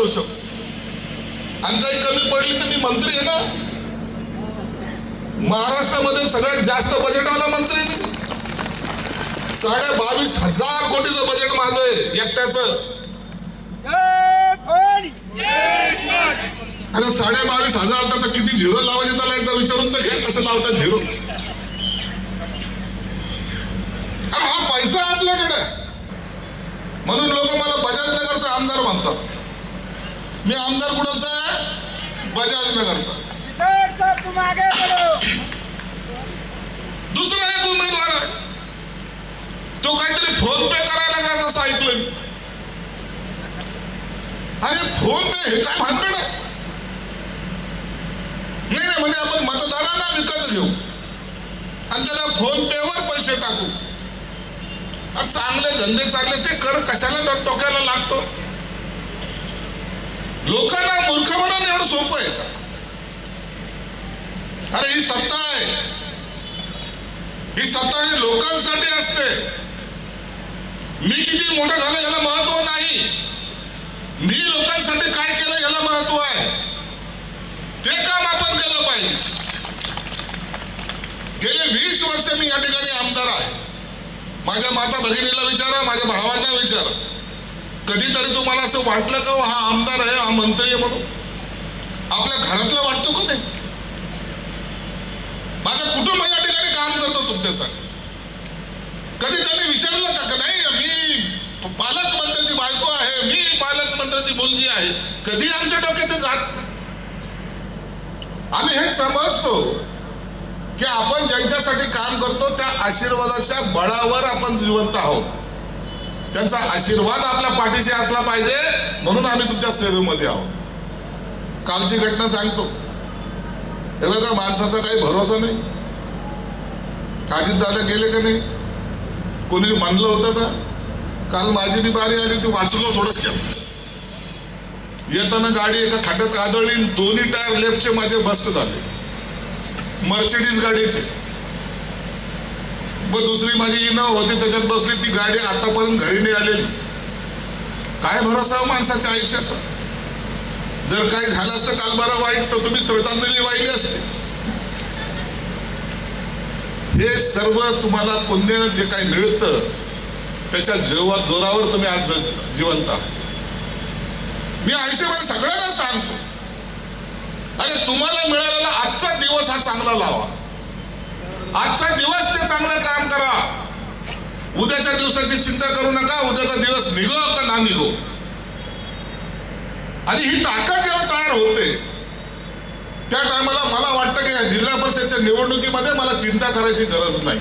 करू शकतो. आणि काही कमी पडली तर मी मंत्री आहे ना. महाराष्ट्रामध्ये सगळ्यात जास्त बजेटवाला मंत्री आहे. 22,500 कोटीचं बजेट माझं आहे एकट्याचं. अरे 22,500 तर किती झिरो लावायचे त्याला एकदा विचारून तर घ्या कसं लावतात झिरो. अरे हा पैसा आपल्याकडे म्हणून लोक मला बजाजनगरचा आमदार म्हणतात. मी आमदार कुणाचा आहे? बजाजनगरचा. दुसरा एक उमेदवार आहे तो काहीतरी फोन पे करायला लागला असं ऐकलं. अरे फोन पे हे काय भानगड आहे? नाही म्हणजे आपण मतदारांना विकत घेऊ आणि त्याला फोन पे वर पैसे टाकू. अरे चांगले धंदे चालले ते कर, कशाला टोक्याला लागतो? लोकांना मूर्ख बनवणं एवढं सोपं आहे का? अरे ही सत्ता आहे, ही सत्ता ही लोकांसाठी असते. मी किती मोठं झालं याला महत्व नाही, मी लोकांसाठी काय केलं याला महत्व आहे. ते काम आपण केलं पाहिजे. गेले 20 वर्ष मी या ठिकाणी आमदार आहे. माझ्या माता भगिनीला विचारा, माझ्या भावांना विचारा, कधीतरी तुम्हाला असं वाटलं का हा आमदार आहे, हा मंत्री आहे म्हणून? आपल्या घरातला वाटतो का नाही? माझं कुटुंब या ठिकाणी काम करतो तुमच्यासाठी. कधी त्यांनी विचारलं का नाही मी पालकमंत्र्याची बायको आहे, मी पालकमंत्र्याची मुलगी आहे? कधी आमच्या डोक्यात जात. आम्ही हे समजतो की आपण ज्यांच्यासाठी काम करतो त्या आशीर्वादाच्या बळावर आपण जिवंत आहोत. त्यांचा आशीर्वाद आपल्या पाठीशी असला पाहिजे म्हणून आम्ही तुमच्या सेवेमध्ये आहोत. कालची घटना सांगतो. हे बघा माणसाचा काही भरोसा नाही. अजितदादा गेले का नाही? कोणी मानलं होतं का? काल माझी बी बारी आली होती, वाचलो थोडंच. येताना गाडी एका खाट्यात आदळली, दोन्ही टायर लेफ्टचे माझे बस्ट झाले, मर्सिडीज गाडीचे. व दुसरी माझी इनोवा होती त्याच्यात बसली, ती गाडी आतापर्यंत घरी नाही आलेली. काय भरोसा माणसाच्या आयुष्याचा? जर काही झालं असतं काल बरं वाईट तर तुम्ही श्रद्धांजली वाहिली असते. हे सर्व तुम्हाला पुण्य जे काही मिळतं त्याच्या जोरावर तुम्ही आज जिवंत आहात. मी आयुष्यामध्ये सगळ्यांना सांगतो, अरे तुम्हाला मिळालेला आजचा दिवस हा चांगला लावा. आजचा दिवस ते चांगलं काम करा. उद्याच्या दिवसाची चिंता करू नका. उद्याचा दिवस निघो का ना निघो. आणि ही ताकद जेव्हा तयार होते त्या टायमाला मला वाटतं की या जिल्हा परिषदेच्या निवडणुकीमध्ये मला चिंता करायची गरज नाही.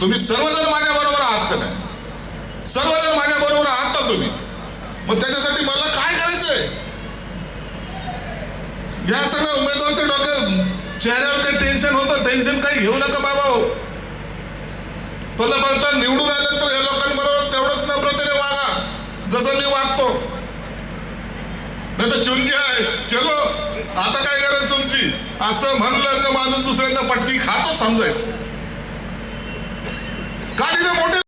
तुम्ही सर्वजण माझ्या बरोबर आहात का नाही? सर्वजण माझ्या बरोबर आहात ना तुम्ही? मग त्याच्यासाठी मला काय करायचंय? या सगळ्या उमेदवाराच्या डोक्यात चेहऱ्यावर काही टेन्शन होतं, टेन्शन काही घेऊ नका बाबा. पहिलं निवडून आल्यानंतर या लोकांबरोबर तेवढंच नम्रतेने वागा जसं मी वागतो. नाही तर चुनकी आहे चलो आता काय करायचं तुमची, असं म्हणलं तर माणूस दुसऱ्यांदा पटकी खातो समजायचं. गाडीला मोठे